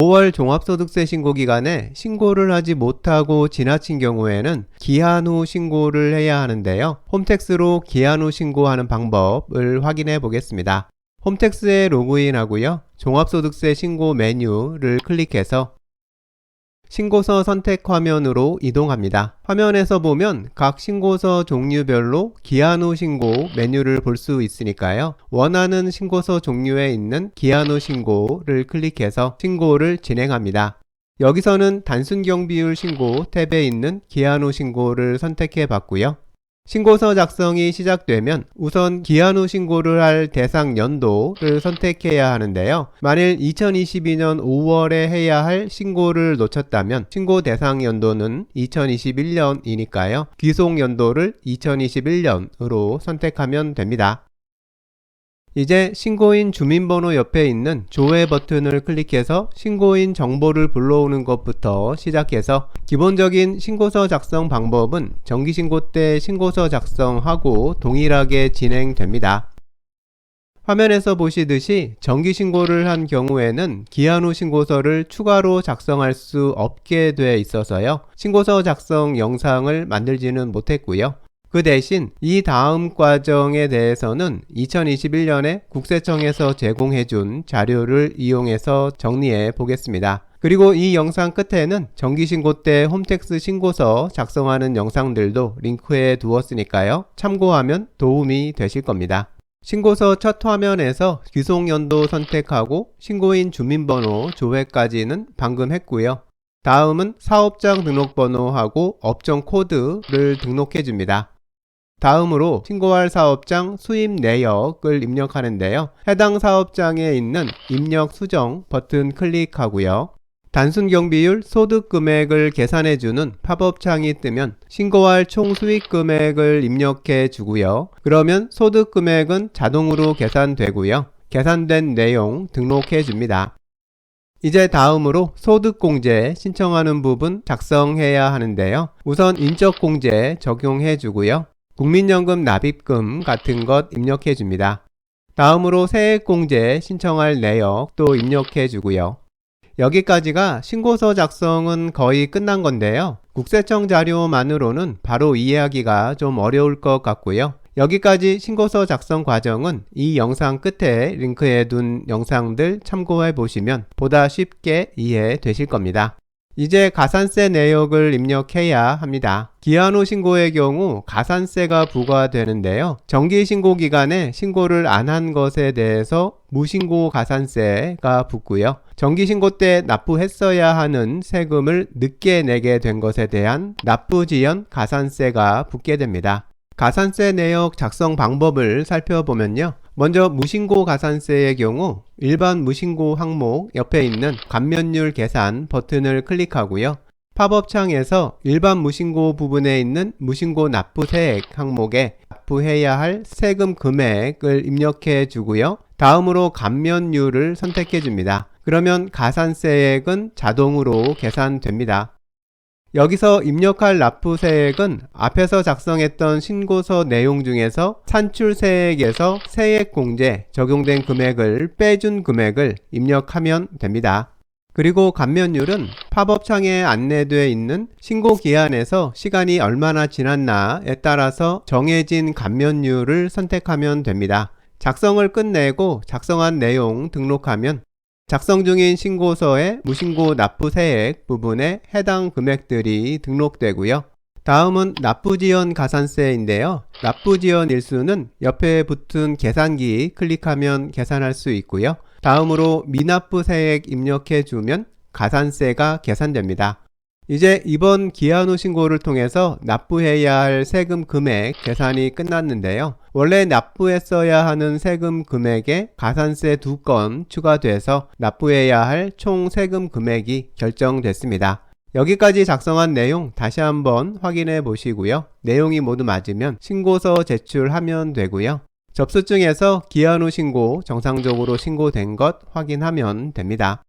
5월 종합소득세 신고 기간에 신고를 하지 못하고 지나친 경우에는 기한 후 신고를 해야 하는데요. 홈택스로 기한 후 신고하는 방법을 확인해 보겠습니다. 홈택스에 로그인 하고요. 종합소득세 신고 메뉴를 클릭해서 신고서 선택 화면으로 이동합니다. 화면에서 보면 각 신고서 종류별로 기한 후 신고 메뉴를 볼 수 있으니까요. 원하는 신고서 종류에 있는 기한 후 신고를 클릭해서 신고를 진행합니다. 여기서는 단순 경비율 신고 탭에 있는 기한 후 신고를 선택해 봤고요. 신고서 작성이 시작되면 우선 기한 후 신고를 할 대상 연도를 선택해야 하는데요. 만일 2022년 5월에 해야 할 신고를 놓쳤다면 신고 대상 연도는 2021년이니까요. 귀속 연도를 2021년으로 선택하면 됩니다. 이제 신고인 주민번호 옆에 있는 조회 버튼을 클릭해서 신고인 정보를 불러오는 것부터 시작해서 기본적인 신고서 작성 방법은 정기신고 때 신고서 작성하고 동일하게 진행됩니다. 화면에서 보시듯이 정기신고를 한 경우에는 기한 후 신고서를 추가로 작성할 수 없게 돼 있어서요. 신고서 작성 영상을 만들지는 못했고요. 그 대신 이 다음 과정에 대해서는 2021년에 국세청에서 제공해준 자료를 이용해서 정리해 보겠습니다. 그리고 이 영상 끝에는 정기신고 때 홈택스 신고서 작성하는 영상들도 링크해 두었으니까요. 참고하면 도움이 되실 겁니다. 신고서 첫 화면에서 귀속연도 선택하고 신고인 주민번호 조회까지는 방금 했고요. 다음은 사업장 등록번호하고 업종 코드를 등록해 줍니다. 다음으로 신고할 사업장 수입 내역을 입력하는데요. 해당 사업장에 있는 입력 수정 버튼 클릭하고요. 단순 경비율 소득 금액을 계산해주는 팝업 창이 뜨면 신고할 총 수익 금액을 입력해 주고요. 그러면 소득 금액은 자동으로 계산되고요. 계산된 내용 등록해 줍니다. 이제 다음으로 소득공제 신청하는 부분 작성해야 하는데요. 우선 인적공제 적용해 주고요. 국민연금 납입금 같은 것 입력해 줍니다. 다음으로 세액공제 신청할 내역도 입력해 주고요. 여기까지가 신고서 작성은 거의 끝난 건데요. 국세청 자료만으로는 바로 이해하기가 좀 어려울 것 같고요. 여기까지 신고서 작성 과정은 이 영상 끝에 링크해 둔 영상들 참고해 보시면 보다 쉽게 이해되실 겁니다. 이제 가산세 내역을 입력해야 합니다. 기한 후 신고의 경우 가산세가 부과되는데요. 정기신고 기간에 신고를 안 한 것에 대해서 무신고 가산세가 붙고요. 정기신고 때 납부했어야 하는 세금을 늦게 내게 된 것에 대한 납부지연 가산세가 붙게 됩니다. 가산세 내역 작성 방법을 살펴보면요. 먼저 무신고 가산세의 경우 일반 무신고 항목 옆에 있는 감면율 계산 버튼을 클릭하고요. 팝업 창에서 일반 무신고 부분에 있는 무신고 납부세액 항목에 납부해야 할 세금 금액을 입력해 주고요. 다음으로 감면율을 선택해 줍니다. 그러면 가산세액은 자동으로 계산됩니다. 여기서 입력할 납부세액은 앞에서 작성했던 신고서 내용 중에서 산출세액에서 세액공제 적용된 금액을 빼준 금액을 입력하면 됩니다. 그리고 감면율은 팝업창에 안내되어 있는 신고기한에서 시간이 얼마나 지났나에 따라서 정해진 감면율을 선택하면 됩니다. 작성을 끝내고 작성한 내용 등록하면 작성 중인 신고서의 무신고 납부세액 부분에 해당 금액들이 등록되고요. 다음은 납부지연 가산세인데요. 납부지연 일수는 옆에 붙은 계산기 클릭하면 계산할 수 있고요. 다음으로 미납부세액 입력해 주면 가산세가 계산됩니다. 이제 이번 기한 후 신고를 통해서 납부해야 할 세금 금액 계산이 끝났는데요. 원래 납부했어야 하는 세금 금액에 가산세 2건 추가돼서 납부해야 할 총 세금 금액이 결정됐습니다. 여기까지 작성한 내용 다시 한번 확인해 보시고요. 내용이 모두 맞으면 신고서 제출하면 되고요. 접수증에서 기한 후 신고 정상적으로 신고된 것 확인하면 됩니다.